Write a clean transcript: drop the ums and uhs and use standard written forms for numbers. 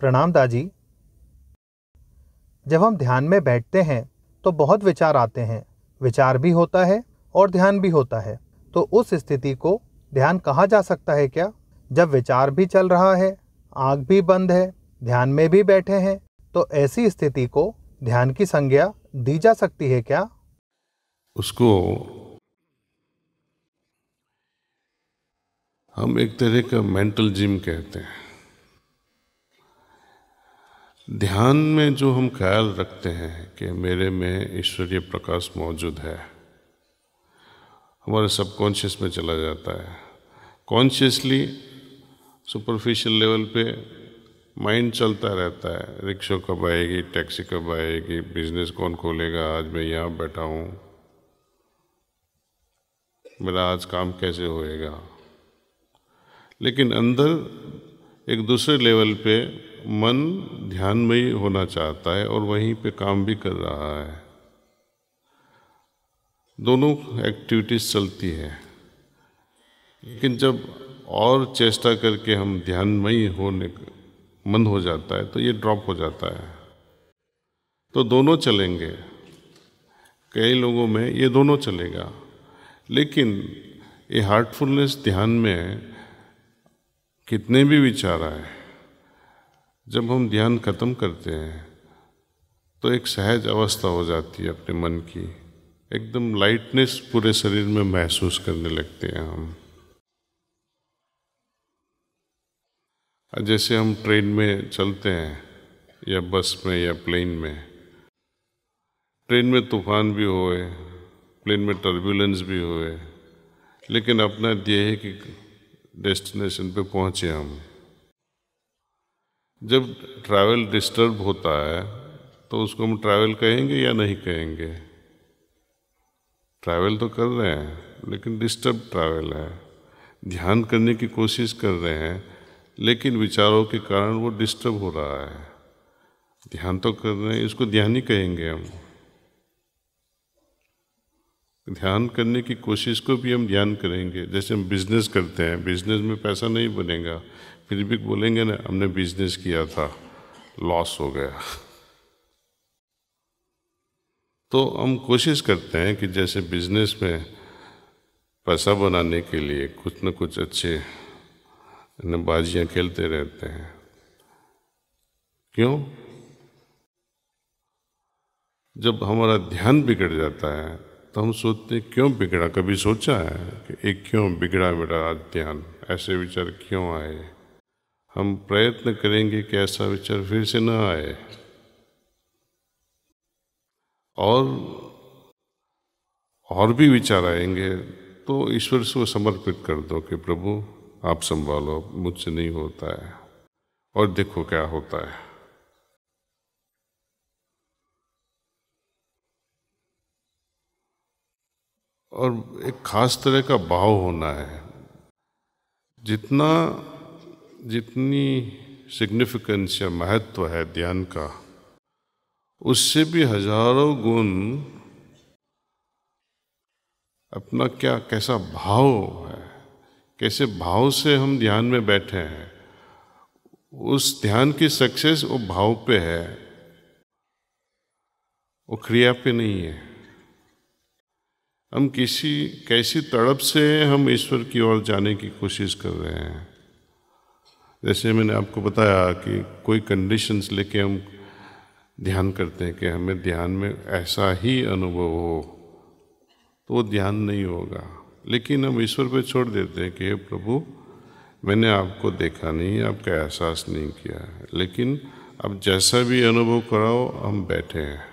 प्रणाम दाजी। जब हम ध्यान में बैठते हैं तो बहुत विचार आते हैं। विचार भी होता है और ध्यान भी होता है। तो उस स्थिति को ध्यान कहा जा सकता है क्या? जब विचार भी चल रहा है, आंख भी बंद है, ध्यान में भी बैठे हैं, तो ऐसी स्थिति को ध्यान की संज्ञा दी जा सकती है क्या? उसको हम एक तरह का मेंटल जिम कहते हैं। ध्यान में जो हम ख्याल रखते हैं कि मेरे में ईश्वरीय प्रकाश मौजूद है, हमारे सबकॉन्शियस में चला जाता है। कॉन्शियसली सुपरफिशियल लेवल पे माइंड चलता रहता है, रिक्शा कब आएगी, टैक्सी कब आएगी, बिजनेस कौन खोलेगा, आज मैं यहाँ बैठा हूँ, मेरा आज काम कैसे होएगा। लेकिन अंदर एक दूसरे लेवल पे मन ध्यानमयी होना चाहता है और वहीं पे काम भी कर रहा है। दोनों एक्टिविटीज चलती है। लेकिन जब और चेष्टा करके हम ध्यानमयी होने मन हो जाता है तो ये ड्रॉप हो जाता है। तो दोनों चलेंगे। कई लोगों में ये दोनों चलेगा। लेकिन ये हार्टफुलनेस ध्यान में कितने भी विचार आए, जब हम ध्यान खत्म करते हैं तो एक सहज अवस्था हो जाती है अपने मन की। एकदम लाइटनेस पूरे शरीर में महसूस करने लगते हैं हम। जैसे हम ट्रेन में चलते हैं या बस में या प्लेन में। ट्रेन में तूफान भी होए, प्लेन में टर्बुलेंस भी होए, लेकिन अपना ध्येय की डेस्टिनेशन पे पहुँचे हम। जब ट्रैवल डिस्टर्ब होता है तो उसको हम ट्रैवल कहेंगे या नहीं कहेंगे? ट्रैवल तो कर रहे हैं लेकिन डिस्टर्ब ट्रैवल है। ध्यान करने की कोशिश कर रहे हैं लेकिन विचारों के कारण वो डिस्टर्ब हो रहा है। ध्यान तो कर रहे हैं, इसको ध्यान ही कहेंगे हम। ध्यान करने की कोशिश को भी हम ध्यान करेंगे। जैसे हम बिजनेस करते हैं, बिजनेस में पैसा नहीं बनेगा, फिर भी बोलेंगे ना हमने बिजनेस किया था, लॉस हो गया। तो हम कोशिश करते हैं कि जैसे बिजनेस में पैसा बनाने के लिए कुछ न कुछ अच्छे बाजियां खेलते रहते हैं। क्यों? जब हमारा ध्यान बिगड़ जाता है तो हम सोचते हैं क्यों बिगड़ा। कभी सोचा है कि एक क्यों बिगड़ा मेरा आज ध्यान, ऐसे विचार क्यों आए? हम प्रयत्न करेंगे कि ऐसा विचार फिर से न आए। और भी विचार आएंगे तो ईश्वर से वो समर्पित कर दो कि प्रभु आप संभालो, मुझसे नहीं होता है, और देखो क्या होता है। और एक खास तरह का भाव होना है। जितनी सिग्निफिकेंस या महत्व है ध्यान का, उससे भी हजारों गुण अपना कैसा भाव है, कैसे भाव से हम ध्यान में बैठे हैं। उस ध्यान की सक्सेस वो भाव पे है, वो क्रिया पे नहीं है। हम कैसी तड़प से हम ईश्वर की ओर जाने की कोशिश कर रहे हैं। जैसे मैंने आपको बताया कि कोई कंडीशंस लेके हम ध्यान करते हैं कि हमें ध्यान में ऐसा ही अनुभव हो, तो वो ध्यान नहीं होगा। लेकिन हम ईश्वर पे छोड़ देते हैं कि हे प्रभु, मैंने आपको देखा नहीं, आपका एहसास नहीं किया, लेकिन अब जैसा भी अनुभव कराओ हम बैठे हैं।